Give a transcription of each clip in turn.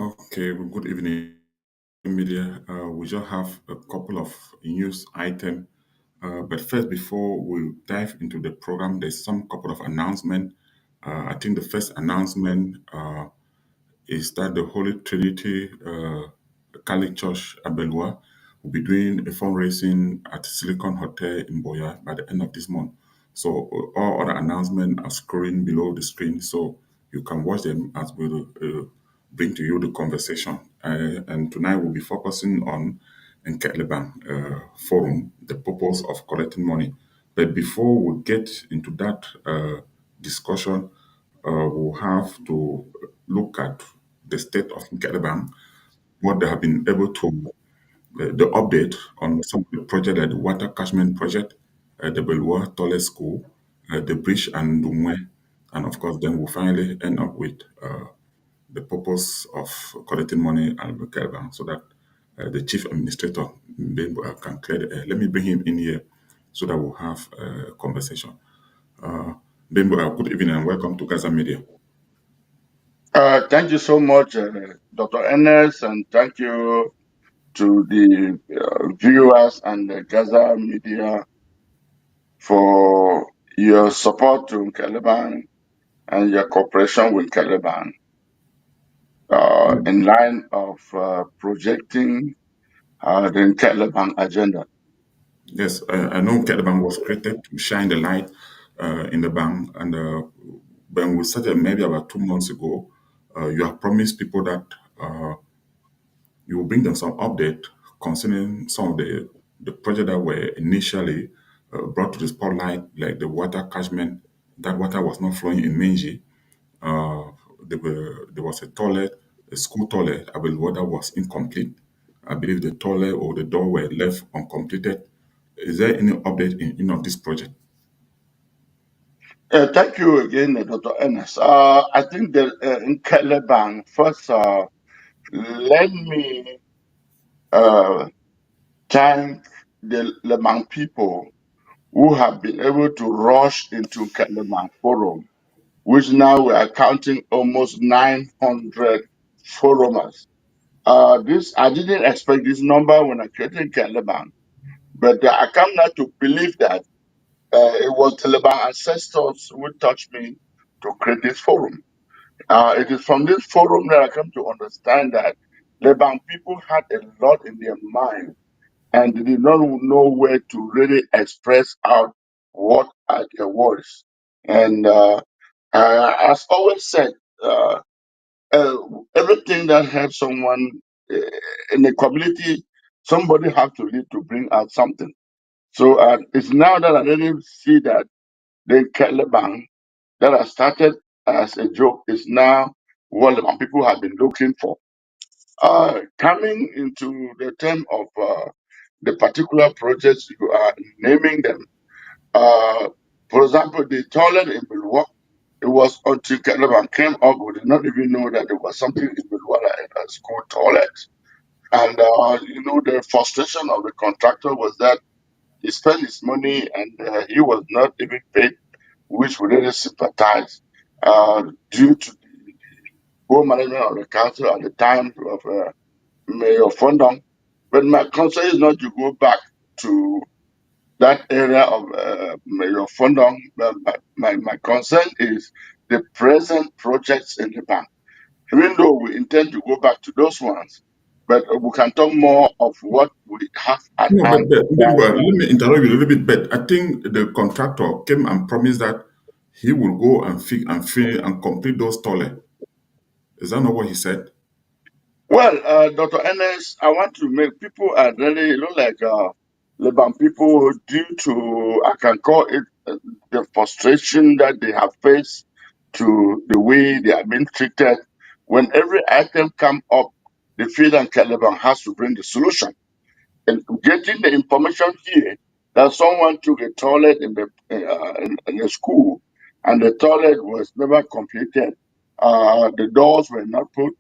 Okay, well, good evening, media. We just have a couple of news items. But first, before we dive into the program, there's some couple of announcement. I think the first announcement is that the Holy Trinity Catholic Church Abelua will be doing a fundraising at Silicon Hotel in Boya by the end of this month. So all other announcements are scrolling below the screen, so you can watch them as we bring to you the conversation. And tonight we'll be focusing on Nkeh Lebang forum, the purpose of collecting money. But before we get into that discussion, we'll have to look at the state of Nkeh, what they have been able to, the update on some of the project like the water catchment project, the Belua Toilet School, the bridge and Dumwe, and of course then we'll finally end up with the purpose of collecting money and Nkeh so that the chief administrator can clear the air. Let me bring him in here so that we'll have a conversation. Bimbo, good evening and welcome to Gaza Media. Thank you so much, Dr. Enes, and thank you to the viewers and the Gaza media for your support to Nkeh and your cooperation with Nkeh in line of projecting the Nkeh agenda. Yes, I know Nkeh was created to shine the light in the bank, and when we started maybe about 2 months ago, you have promised people that you will bring them some update concerning some of the projects that were initially brought to the spotlight, like the water catchment. That water was not flowing in Menji. Uh, there was a toilet, a school toilet, I believe water was incomplete. I believe the toilet or the door were left uncompleted. Is there any update in any of this project? Thank you again, Dr. Enes. I think that Nkeh first, let me uh, thank the Lebang people who have been able to rush into Keleman Forum, which now we are counting almost 900 forumers. This I didn't expect this number when I created Keleman, but I come now to believe that it was the Leban ancestors who touched me to create this forum. It is from this forum that I come to understand that Leban people had a lot in their mind and they did not know where to really express out what are their words. And as always said, uh, uh, everything that helps someone uh, in the community, somebody have to lead to bring out something. So it's now that I really see that the Kelebang that I started as a joke is now what the people have been looking for. Coming into the term of the particular projects you are naming them, uh, for example, the toilet in Bilwa, it was until Calaban came up, we did not even know that there was something in Bilwa like a school toilet. And, the frustration of the contractor was that he spent his money and he was not even paid, which we really sympathize due to the poor management of the council at the time of Mayor Fondong. But my concern is not to go back to that area of Mayor Fondong. But my concern is the present projects in the bank. Even though we intend to go back to those ones, but we can talk more of what we have at No, hand Bimbo, right let now. me interrupt you a little bit. But I think the contractor came and promised that he will go and fix and fill and complete those toilets. Is that not what he said? Well, Dr. Enes, I want to make people are really, like Leban people due to, I can call it the frustration that they have faced to the way they are being treated. When every item come up, they feel that Caliban has to bring the solution. And getting the information here that someone took a toilet in the school and the toilet was never completed, the doors were not put.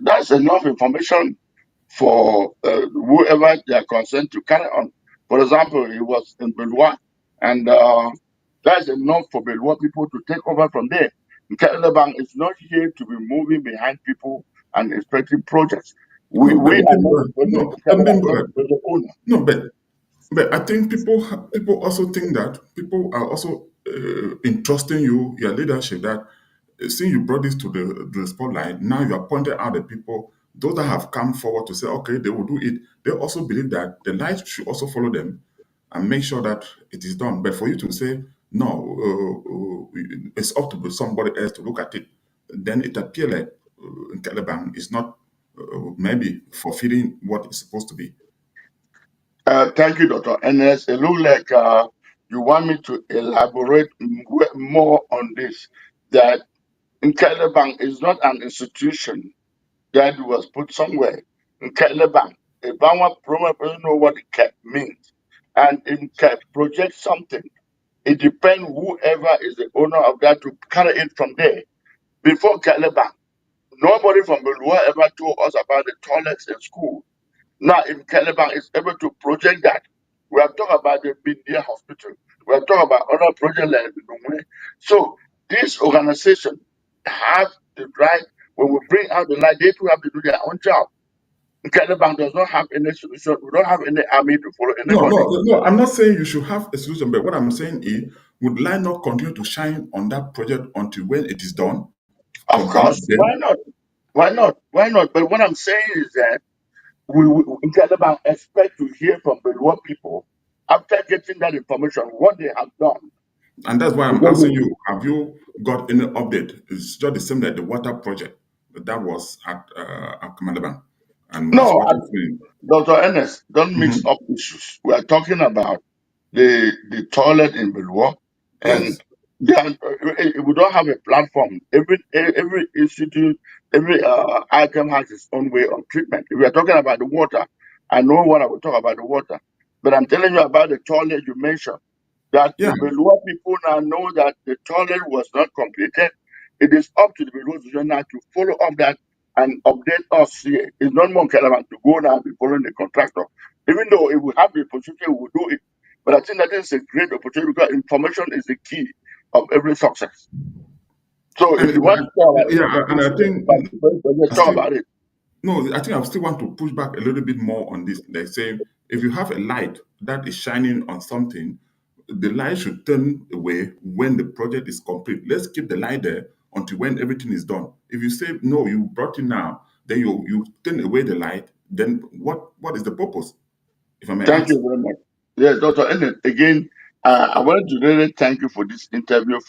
That's enough information for whoever they are concerned to carry on. For example, it was in Belwa, and that's enough for Belwa people to take over from there. Bank is not here to be moving behind people and inspecting projects. We No, we are not the no, Nkeh is not the project owner. no, but I think people also think that people are also entrusting you your leadership that since you brought this to the spotlight, now you are pointing out the people those that have come forward to say okay they will do it. They also believe that the light should also follow them and make sure that it is done. But for you to say no, it's up to somebody else to look at it, then it appears like Lebang is not maybe fulfilling what it's supposed to be. Thank you, Dr. Ernest. It looks like you want me to elaborate more on this. That Nkeh is not an institution that was put somewhere. Nkeh, if I probably know what Nkeh means, and if Nkeh projects something, it depends whoever is the owner of that to carry it from there. Before Nkeh, nobody from Belua ever told us about the toilets in school. Now, if Caliban is able to project that, we have talked about the Bindia Hospital, we have talked about other projects like Bidumwe. So, this organization have the right, when we bring out the light, they too have to do their own job. Caliban does not have any solution. We don't have any army to follow anybody. No. I'm not saying you should have a solution, but what I'm saying is, would light not continue to shine on that project until when it is done, Of complete? course, why Then, not? Why not? Why not? But what I'm saying is that we Caliban expect to hear from the lower people after getting that information, what they have done. and that's why I'm Because asking you: have you got any update? It's just the same like the water project that was at Kamalaban, and as no, what you're saying. Dr. Ernest, don't mix Mhm. up issues. We are talking about the toilet in Belua, and Yes. we don't have a platform. Every institute, every item has its own way of treatment. If we are talking about the water, I know what I will talk about the water, but I'm telling you about the toilet you mentioned. That the Yeah. Belua people now know that the toilet was not completed. It is up to the Belua Region now to follow up that and update us here. It's not more relevant to go now and be following the contractor. Even though if we have the opportunity, we will do it. But I think that is a great opportunity because information is the key of every success. So if you want to talk about Yeah, information, and I think let's I talk still about it. no, I think I still want to push back a little bit more on this. Like say, if you have a light that is shining on something, the light should turn away when the project is complete. Let's keep the light there until when everything is done. If you say no, you brought it now, then you turn away the light. Then what is the purpose? If I may Thank you ask. very much. Yes, Dr. Ennett, again, I wanted to really thank you for this interview.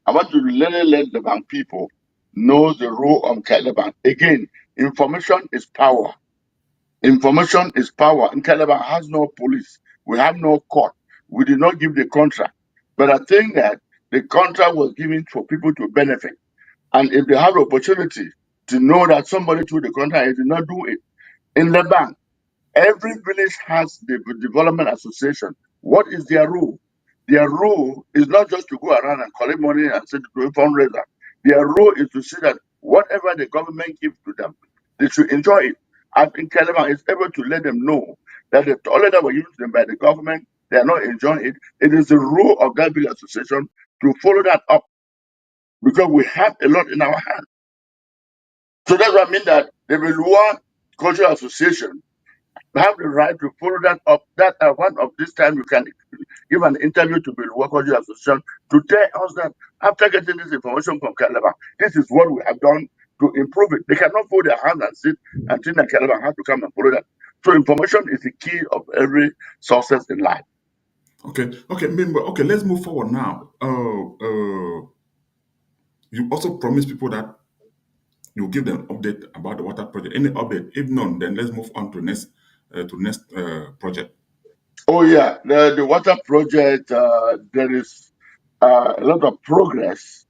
I want to really let the bank people know the role of Caliban. Again, information is power. Information is power. And Caliban has no police. We have no court. We did not give the contract. But I think that the contract was given for people to benefit. And if they have the opportunity to know that somebody through the contract did not do it, in the bank, every village has the development association. What is their role? Their role is not just to go around and collect money and say to a fundraiser. Their role is to see that whatever the government gives to them, they should enjoy it. And in Calabar is able to let them know that the toilet that were given to them by the government, they are not enjoying it. It is the role of that village association to follow that up because we have a lot in our hands. So that's what I mean that the Belua Cultural Association have the right to follow that up. That one of this time you can give an interview to the Workers Association to tell us that after getting this information from Calabar, this is what we have done to improve it. They cannot fold their hands and sit and think that Calabar has to come and follow that. So information is the key of every success in life. Okay, member. Okay, let's move forward now. You also promise people that you give them update about the water project. Any update? If none, then let's move on to next project. Oh yeah, the water project. There is a lot of progress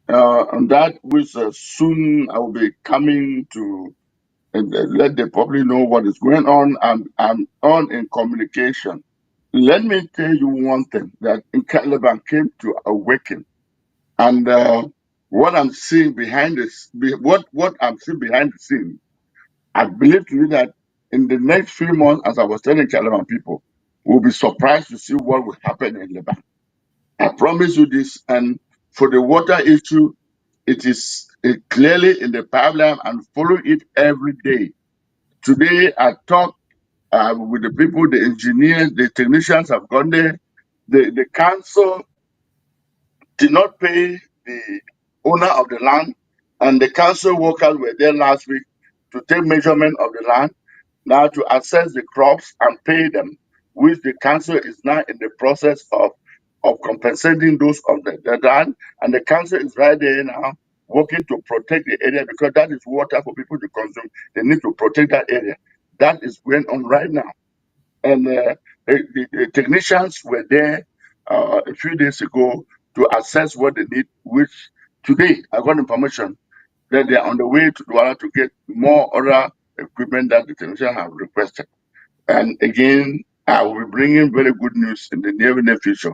on that, which soon I will be coming to let the public know what is going on. I'm on in communication. Let me tell you one thing that in Caliban came to awaken, and what I'm seeing behind this, what I'm seeing behind the scene, I believe to you that in the next few months, as I was telling Caliban people, we'll be surprised to see what will happen in Lebanon. I promise you this, and for the water issue, it is clearly in the pipeline and follow it every day. Today, I talked with the people, the engineers, the technicians have gone there. The council did not pay the owner of the land, and the council workers were there last week to take measurement of the land, now to assess the crops and pay them, which the council is now in the process of compensating those of the land, and the council is right there now working to protect the area because that is water for people to consume. They need to protect that area. That is going on right now. And the technicians were there a few days ago to assess what they need, which today I got information that they are on the way to Douala to get more other equipment that the technicians have requested. And again, I will be bringing very good news in the near future.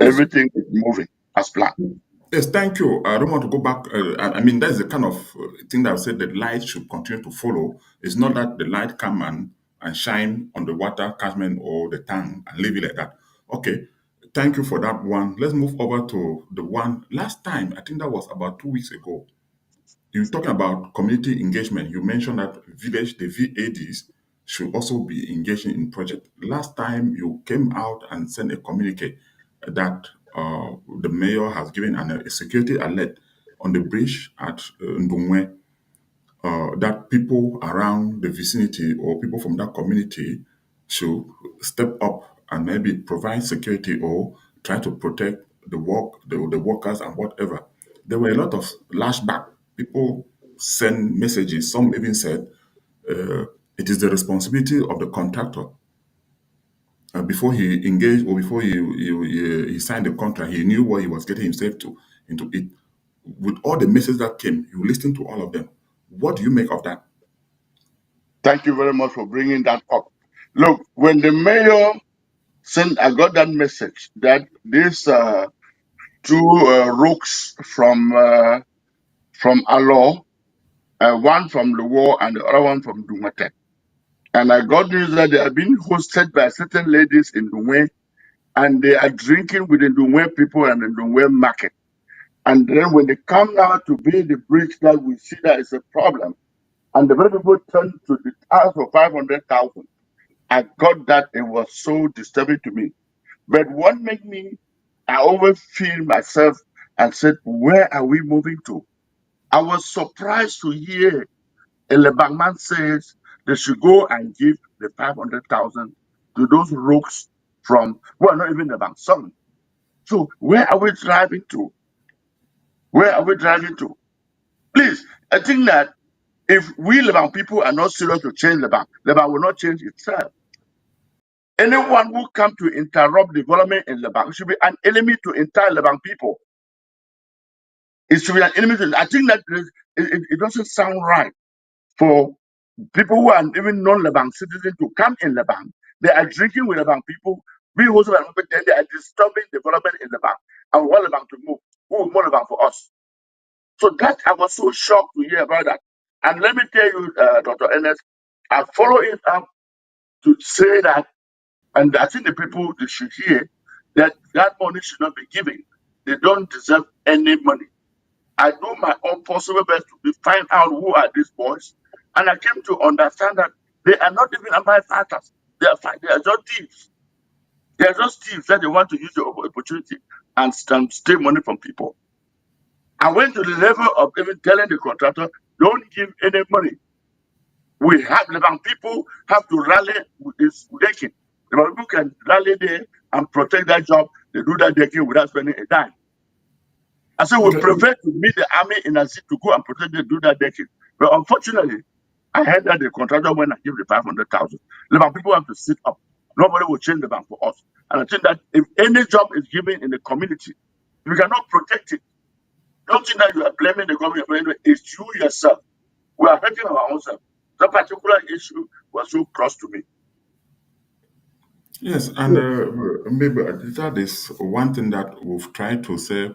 Yes. Everything is moving as planned. Yes, thank you. I don't want to go back. I mean, that's the kind of thing that I've said that light should continue to follow. It's not that the light come and shine on the water catchment or the tank and leave it like that. Okay, thank you for that one. Let's move over to the one last time. I think that was about 2 weeks ago. You're talking about community engagement. You mentioned that the VADs should also be engaging in project. Last time you came out and sent a communique that the mayor has given a security alert on the bridge at Ndungwe, that people around the vicinity or people from that community should step up and maybe provide security or try to protect the workers and whatever. There were a lot of lashback. People send messages. Some even said it is the responsibility of the contractor. Before he engaged or before he signed the contract, he knew what he was getting himself into it. With all the messages that came, you listened to all of them. What do you make of that? Thank you very much for bringing that up. Look, when the mayor sent, I got that message that these two rooks from Alo, one from Luwo and the other one from Dumate. And I got news that they are being hosted by certain ladies in Dumwe, and they are drinking with the Dumwe people and the Dumwe market. And then when they come now to build the bridge, that we see that is a problem. And the very people turn to the house for 500,000. I got that it was so disturbing to me. But what made me, I always feel myself and said, where are we moving to? I was surprised to hear a Lebang man says they should go and give the 500,000 to those rogues from, well, not even Lebang, some. So where are we driving to? Where are we driving to? Please, I think that if we Lebang people are not serious to change Lebang, Lebang will not change itself. Anyone who come to interrupt development in Lebang should be an enemy to entire Lebang people. It should be an enemy to, I think that it doesn't sound right for people who are even non-Lebang citizens to come in Lebang. They are drinking with Lebang people. We also are, but then they are disturbing development in Lebang. And we want Lebang to move. Who will more Lebang for us? So that I was so shocked to hear about that. And let me tell you, Dr. Ernest, I follow it up to say that, and I think the people they should hear that that money should not be given. They don't deserve any money. I do my own possible best to find out who are these boys, and I came to understand that they are not even fighters. They are just thieves. They are just thieves that they want to use the opportunity and steal money from people. I went to the level of even telling the contractor, don't give any money. We have Lebanon people have to rally with this decking. Lebanon people can rally there and protect that job. They do that decking without spending a dime. I said we Okay. prefer to meet the army in a city to go and protect them, do that decking. But unfortunately, I heard that the contractor went and give the 500,000. Lebanon people have to sit up. Nobody will change the bank for us. And I think that if any job is given in the community, you cannot protect it. Don't think that you are blaming the government for anything. It's you yourself. We are hurting our own self. That particular issue was so close to me. Yes, and maybe that is one thing that we've tried to say.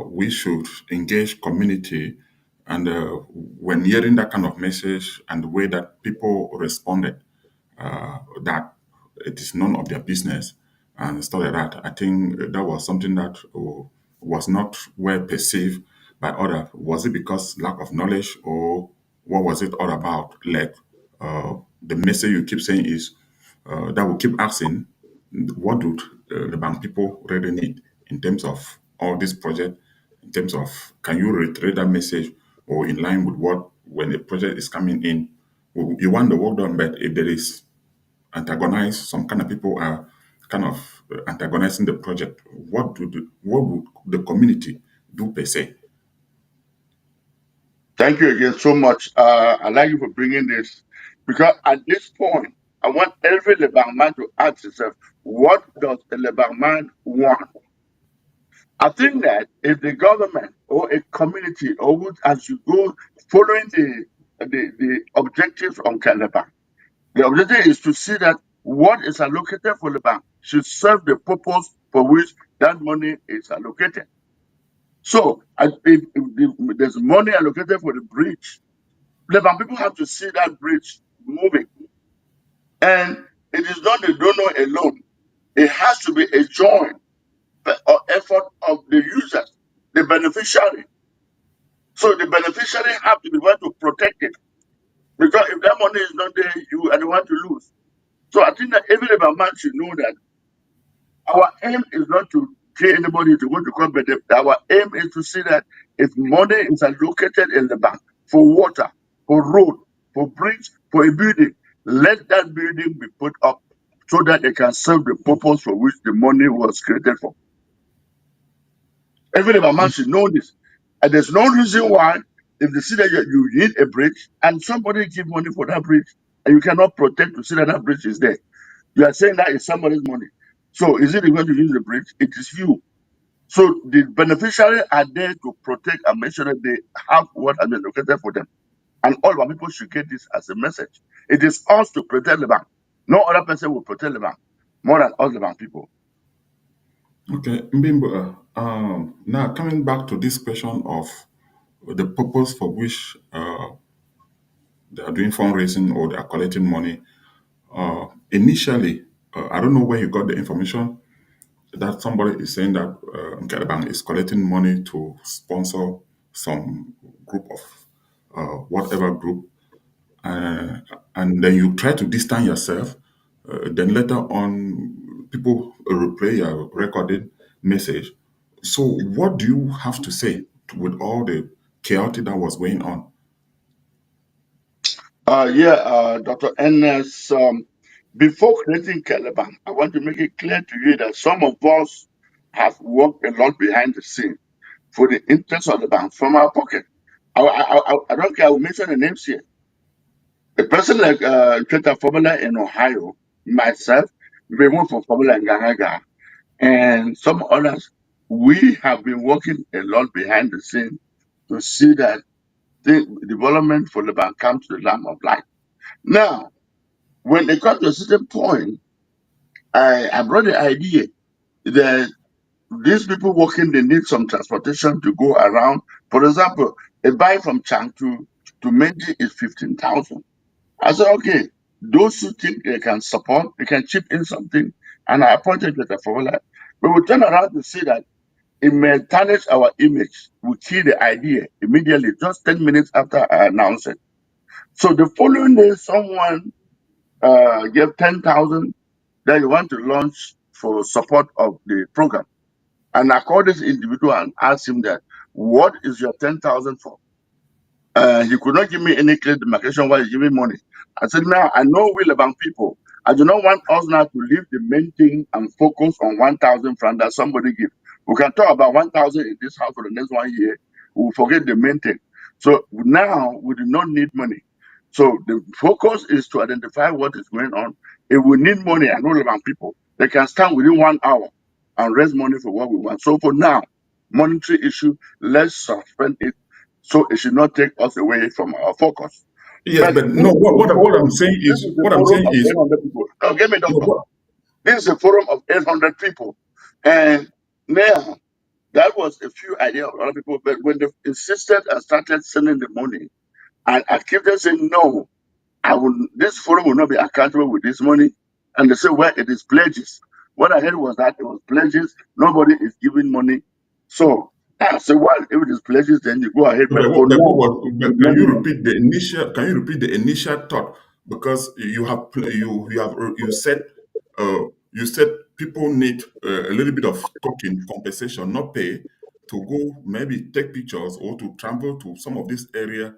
We should engage community, and when hearing that kind of message and the way that people responded, that it is none of their business and stuff like that. I think that was something that was not well perceived by others? Was it because lack of knowledge, or what was it all about? Like the message you keep saying is that we keep asking, what do the bank people really need in terms of all this project? In terms of, can you reiterate that message, or in line with what when a project is coming in, you want the work done, but if there is antagonize, some kind of people are kind of antagonizing the project. What would the community do per se? Thank you again so much. I like you for bringing this because at this point, I want every Lebang man to ask himself, what does a Lebang man want? I think that if the government or a community or as you go following the objectives on Lebang, the objective is to see that what is allocated for Lebang should serve the purpose for which that money is allocated. So if there's money allocated for the bridge, Lebanon people have to see that bridge moving. And it is not the donor alone. It has to be a joint effort of the users, the beneficiary. So the beneficiary have to be able to protect it. Because if that money is not there, you are the one to lose. So I think that every Lebanon man should know that our aim is not to pay anybody to go to court, but our aim is to see that if money is allocated in the bank for water, for road, for bridge, for a building, let that building be put up so that it can serve the purpose for which the money was created for. Every man should know this. And there's no reason why, if they see that you need a bridge and somebody give money for that bridge, and you cannot protect to see that that bridge is there, you are saying that is somebody's money. So is it going to use the bridge? It is you. So the beneficiaries are there to protect and make sure that they have what has been allocated for them. And all our people should get this as a message. It is us to protect the bank. No other person will protect the bank more than us, the bank people. Okay, Mbimbo, now coming back to this question of the purpose for which they are doing fundraising or they are collecting money. Initially, I don't know where you got the information that somebody is saying that Nkeh is collecting money to sponsor some group of whatever group, uh, and then you try to distance yourself. Then later on, people replay your recorded message. So, what do you have to say with all the chaotic that was going on? Dr. Ns, before creating Caliban, I want to make it clear to you that some of us have worked a lot behind the scene for the interest of the bank from our pocket. I don't care, I will mention the names here. A person like Twitter Formula in Ohio, myself, we went for Formula in Ganaga, and some others, we have been working a lot behind the scene to see that the development for the bank comes to the lamp of light. Now, when it comes to a certain point, I brought the idea that these people working, they need some transportation to go around. For example, a bike from Chang to Menji is 15,000. I said, okay, those who think they can support, they can chip in something. And I appointed Peter Fowler. But we turn around to see that it may tarnish our image. We kill the idea immediately, just 10 minutes after I announced it. So the following day, someone gave 10,000 that you want to launch for support of the program. And I called this individual and asked him that, what is your 10,000 for? He could not give me any clear demarcation why he's giving money. I said, now I know we Lebang people. I do not want us now to leave the main thing and focus on 1,000 francs that somebody give. We can talk about 1,000 in this house for the next 1 year. We'll forget the main thing. So now we do not need money. So the focus is to identify what is going on. If we need money, I know Lebang people, they can stand within 1 hour and raise money for what we want. So for now, monetary issue, let's suspend it so it should not take us away from our focus. Yes, But but this no. is a What I'm forum. saying This is, is a forum of 800 people. Now, get me, no, doctor. This is a forum of 800 people. And now, that was a few ideas of other people. But when they insisted and started sending the money, and I kept them saying, no, this forum will not be accountable with this money. And they say, well, it is pledges. What I heard was that it was pledges. Nobody is giving money. So So what if it is pledges, then you go ahead. But for But what now, was? the Can you money. repeat the initial? Can you repeat the initial thought? Because you said you said people need a little bit of token compensation, not pay, to go maybe take pictures or to travel to some of this area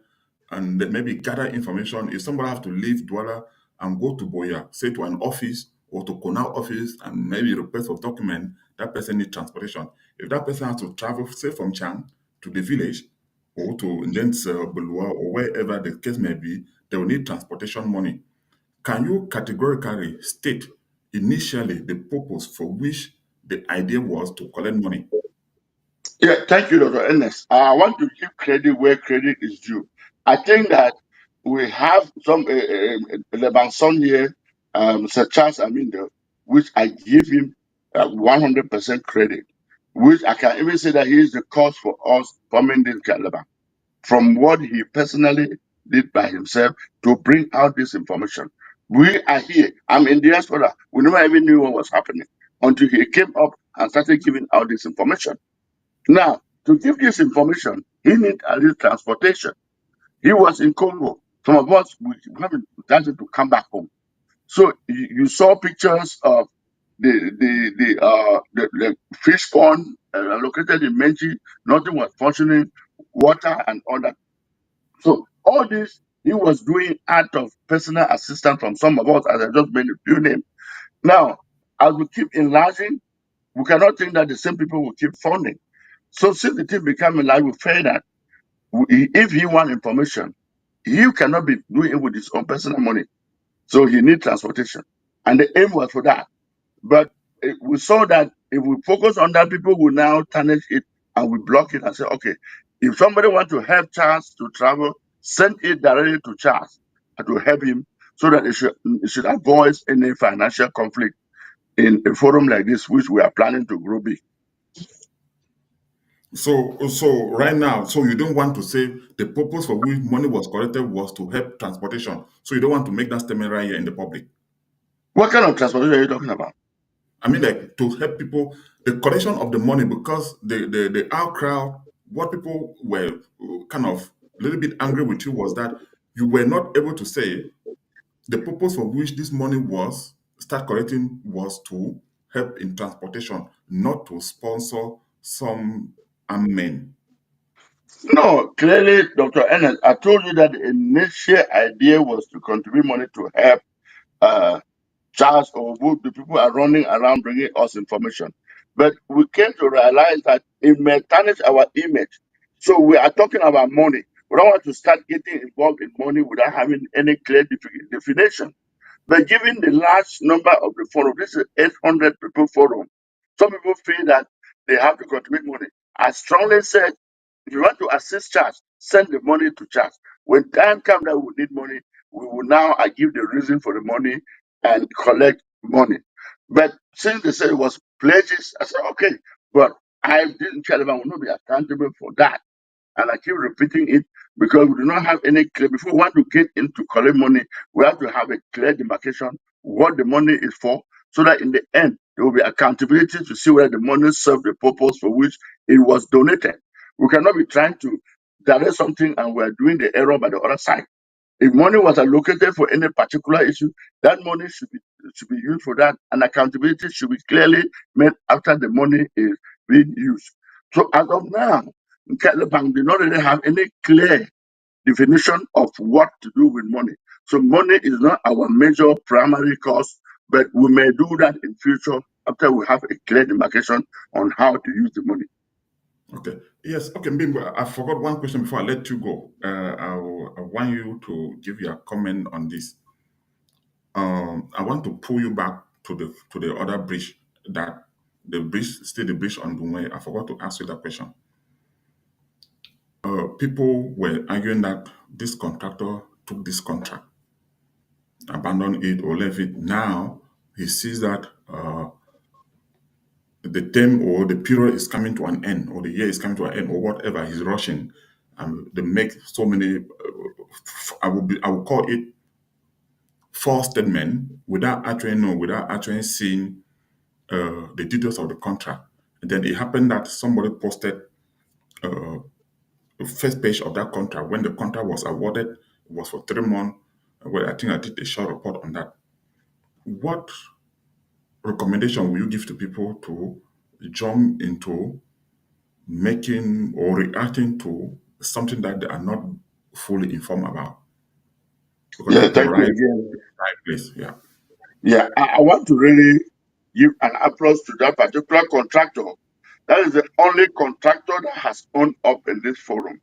and then maybe gather information. If somebody have to leave Douala and go to Boya, say to an office or to Konau office and maybe request for document, that person need transportation. If that person has to travel, say from Chang to the village or to Ndense, Bulua, or wherever the case may be, they will need transportation money. Can you categorically state initially the purpose for which the idea was to collect money? Yeah, thank you, Dr. Ernest. I want to give credit where credit is due. I think that we have some Lebang son here, Sir Charles Amindo, which I give him 100% credit, which I can even say that he is the cause for us forming this Lebang, from what he personally did by himself to bring out this information. We are here. I'm in diaspora. We never even knew what was happening until he came up and started giving out this information. Now, to give this information, he need a little transportation. He was in Congo. Some of us we haven't decided to come back home. So you saw pictures of the fish pond located in Menji. Nothing was functioning, water and all that. So all this he was doing out of personal assistance from some of us, as I just made a few names. Now, as we keep enlarging, we cannot think that the same people will keep funding. So since the thing became alive, we felt that if he want information, he cannot be doing it with his own personal money. So he need transportation. And the aim was for that. But we saw that if we focus on that, people will now tarnish it and we block it and say, okay, if somebody want to help Charles to travel, send it directly to Charles and to help him so that it should avoid any financial conflict in a forum like this, which we are planning to grow big. So right now, so you don't want to say the purpose for which money was collected was to help transportation. So you don't want to make that statement right here in the public. What kind of transportation are you talking about? I mean, like to help people, the collection of the money, because the our crowd, what people were kind of a little bit angry with you was that you were not able to say the purpose for which this money was start collecting was to help in transportation, not to sponsor some amen. No, clearly, Dr. Ernest, I told you that the initial idea was to contribute money to help uh, Charles or who the people are running around bringing us information. But we came to realize that it may tarnish our image. So we are talking about money. We don't want to start getting involved in money without having any clear definition. But given the large number of the forum, this is 800 people forum, some people feel that they have to contribute money. I strongly said, if you want to assist church, send the money to church. When time comes that we need money, we will now I give the reason for the money and collect money. But since they said it was pledges, I said, okay, but I didn't tell them I will not be accountable for that. And I keep repeating it because we do not have any clear. Before we want to get into collect money, we have to have a clear demarcation what the money is for, so that in the end there will be accountability to see whether the money served the purpose for which it was donated. We cannot be trying to direct something and we're doing the error by the other side. If money was allocated for any particular issue, that money should be used for that, and accountability should be clearly made after the money is being used. So as of now, Nkeh Bank did not really have any clear definition of what to do with money. So money is not our major primary cost, but we may do that in future after we have a clear demarcation on how to use the money. Okay. Yes. Okay, Mbimbo, I forgot one question before I let you go. I want you to give your comment on this. I want to pull you back to the other bridge that the bridge, still the bridge on Dumwe. I forgot to ask you that question. People were arguing that this contractor took this contract, abandoned it or left it. Now he sees that the term or the period is coming to an end, or the year is coming to an end, or whatever. He's rushing, and they make so many. I will call it false statement without actually know, without actually seeing the details of the contract. And then it happened that somebody posted uh, first page of that contract, when the contract was awarded, it was for 3 months. Well, I think I did a short report on that. What recommendation will you give to people to jump into making or reacting to something that they are not fully informed about? Because Yeah, that's the thank you right again. place. Yeah. Yeah, I want to really give an applause to that particular contractor. That is the only contractor that has owned up in this forum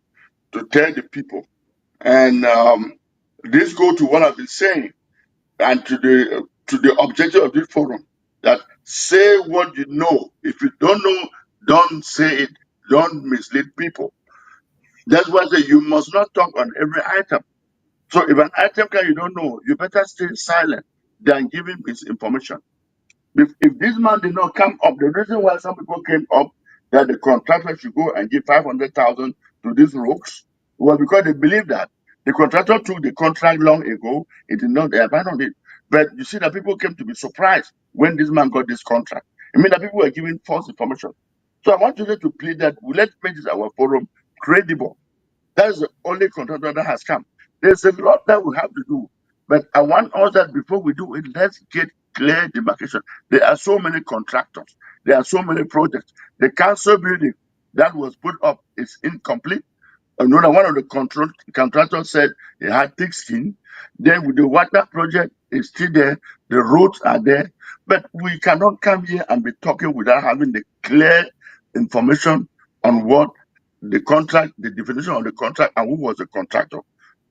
to tell the people. And this go to what I've been saying and to the objective of this forum, that say what you know. If you don't know, don't say it. Don't mislead people. That's why I say you must not talk on every item. So if an item can you don't know, you better stay silent than giving misinformation. If this man did not come up, the reason why some people came up that the contractor should go and give 500,000 to these rogues was because they believe that the contractor took the contract long ago. It did not, they abandoned it. But you see that people came to be surprised when this man got this contract. I mean that people were giving false information. So I want you to plead that we let's make this our forum credible. That's the only contractor that has come. There's a lot that we have to do. But I want us that before we do it, let's get clear demarcation. There are so many contractors. There are so many projects. The council building that was put up is incomplete. Another one of the contractors said he had thick skin. Then with the water project, it's still there. The roads are there. But we cannot come here and be talking without having the clear information on what the contract, the definition of the contract, and who was the contractor.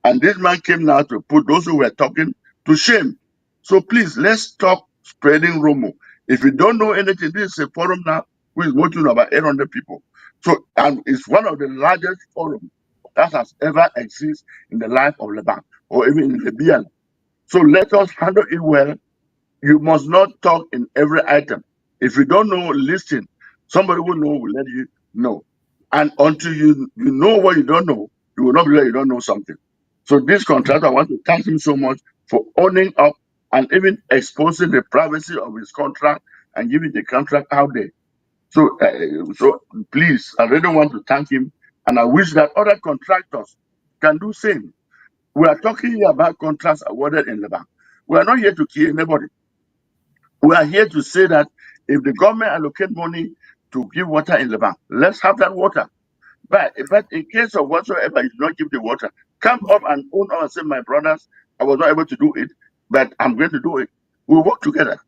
And this man came now to put those who were talking to shame. So please, let's stop spreading rumor. If you don't know anything, this is a forum now who is working about 800 people. So, and it's one of the largest forums that has ever existed in the life of Lebang or even in Libya. So let us handle it well. You must not talk in every item. If you don't know, listen. Somebody will know, will let you know. And until you know what you don't know, you will not believe you don't know something. So this contractor, I want to thank him so much for owning up and even exposing the privacy of his contract and giving the contract out there. So please, I really want to thank him, and I wish that other contractors can do same. We are talking here about contracts awarded in Lebang. We are not here to kill anybody. We are here to say that if the government allocate money to give water in Lebang, let's have that water. But in case of whatsoever, you do not give the water, come up and own up and say, my brothers, I was not able to do it, but I'm going to do it. We'll work together.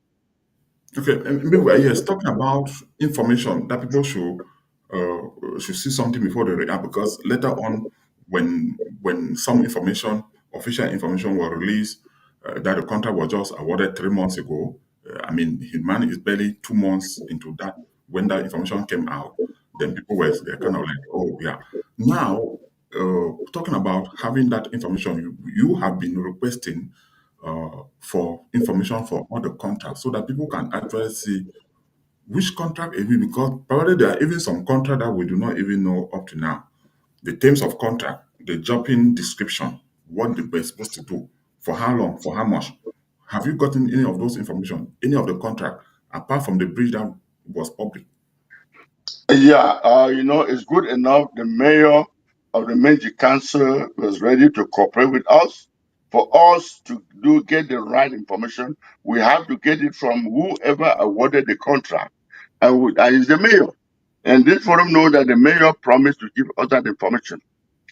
Okay, and meanwhile, yes, talking about information that people should see something before they react, because later on, when some information, official information, was released that the contract was just awarded 3 months ago. I mean, Human is barely 2 months into that when that information came out. Then people were they're kind of like, oh yeah. Now, talking about having that information, you have been requesting for information for all the contracts so that people can actually see which contract is it, because probably there are even some contract that we do not even know up to now. The terms of contract, the jobbing description, what they were supposed to do, for how long, for how much. Have you gotten any of those information, any of the contract, apart from the bridge that was public? Yeah, it's good enough. The mayor of the Meiji Council was ready to cooperate with us. For us to get the right information, we have to get it from whoever awarded the contract, and it's the mayor. And this forum know that the mayor promised to give us that information.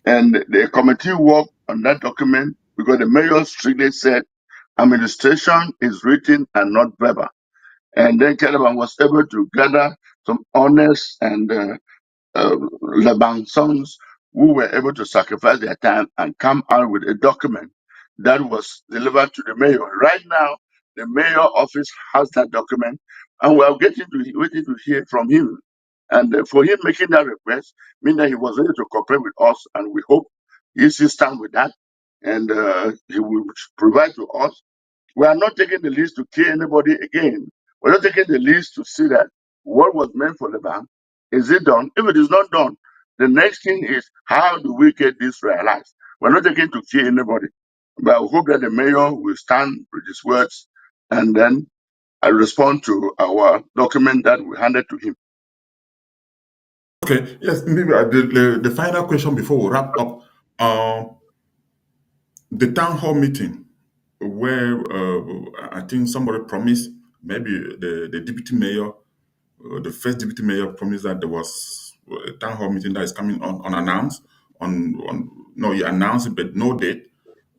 And the committee worked on that document because the mayor strictly said administration is written and not verbal. And then Caliban was able to gather some honest and Lebang sons who were able to sacrifice their time and come out with a document that was delivered to the mayor. Right now, the mayor office has that document, and we are waiting to hear from him. And for him making that request, means that he was ready to cooperate with us, and we hope he still stand with that, and he will provide to us. We are not taking the list to kill anybody again. We're not taking the list to see that what was meant for the bank, is it done? If it is not done, the next thing is how do we get this realized? We're not taking to kill anybody. But I hope that the mayor will stand with his words and then I respond to our document that we handed to him. Okay, yes, maybe the final question before we wrap up. Um, the town hall meeting where I think somebody promised, maybe the deputy mayor, the first deputy mayor promised that there was a town hall meeting that is coming on unannounced. On no, you announced it, but no date.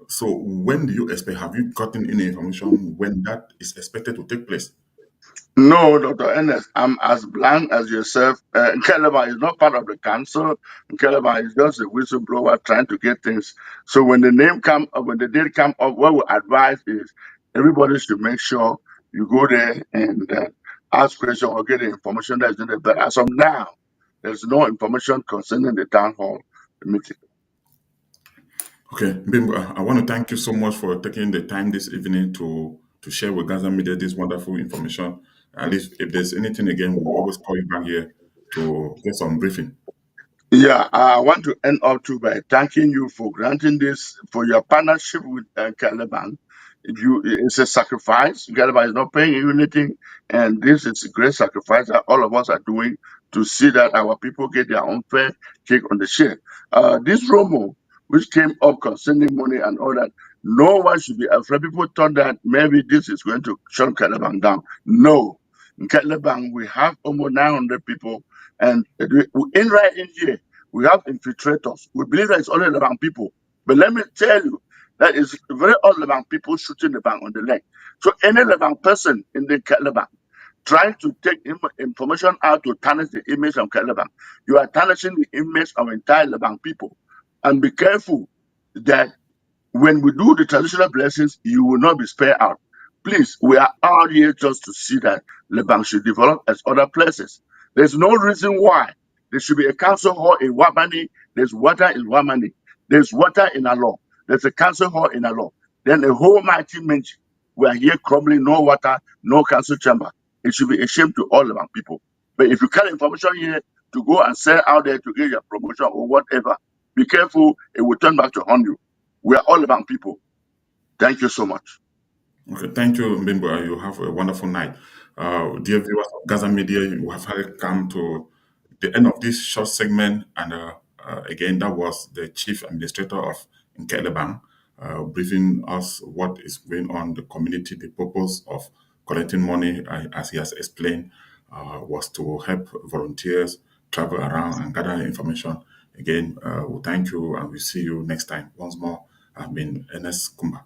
So when do you expect? Have you gotten any information when that is expected to take place? No, Dr. Ernest, I'm as blank as yourself. Nkeh is not part of the council. Nkeh is just a whistleblower trying to get things. So when the name come up, when the date come up, what we advise is everybody should make sure you go there and ask questions or get the information that is needed. But as of now, there's no information concerning the town hall meeting. Okay, Bimbo, I want to thank you so much for taking the time this evening to share with Gaza Media this wonderful information. At least if there's anything again, we'll always call you back here to get some briefing. Yeah, I want to end up too by thanking you for granting this, for your partnership with Caliban. It's a sacrifice. Caliban is not paying you anything, and this is a great sacrifice that all of us are doing to see that our people get their own fair cake on the share. This Romo, which came up concerning money and all that, no one should be afraid. People thought that maybe this is going to shut Caliban down. No. In Caliban, we have almost 900 people, and right in here, we have infiltrators. We believe that it's only Lebanon people. But let me tell you, that is very old Lebanon people shooting the bank on the leg. So any Lebanon person in the Lebanon trying to take information out to tarnish the image of Lebanon, you are tarnishing the image of entire Lebanon people. And be careful that when we do the traditional blessings, you will not be spared out. Please, we are out here just to see that Lebang should develop as other places. There's no reason why there should be a council hall in Wabani. There's water in Wamani. There's water in Alor. There's a council hall in Alor. Then a whole mighty mention. We are here crumbling, no water, no council chamber. It should be a shame to all Lebang people. But if you carry information here to go and sell out there to get your promotion or whatever, be careful, it will turn back to haunt you. We are all about people. Thank you so much. Okay, thank you, Mbimbo. You have a wonderful night. Dear viewers of Gaza Media, we have had come to the end of this short segment. And again, that was the Chief Administrator of Nkeh Lebang, briefing us what is going on in the community. The purpose of collecting money, as he has explained, was to help volunteers travel around and gather information. Again, we thank you and we see you next time. Once more, I've been Ernest Kumba.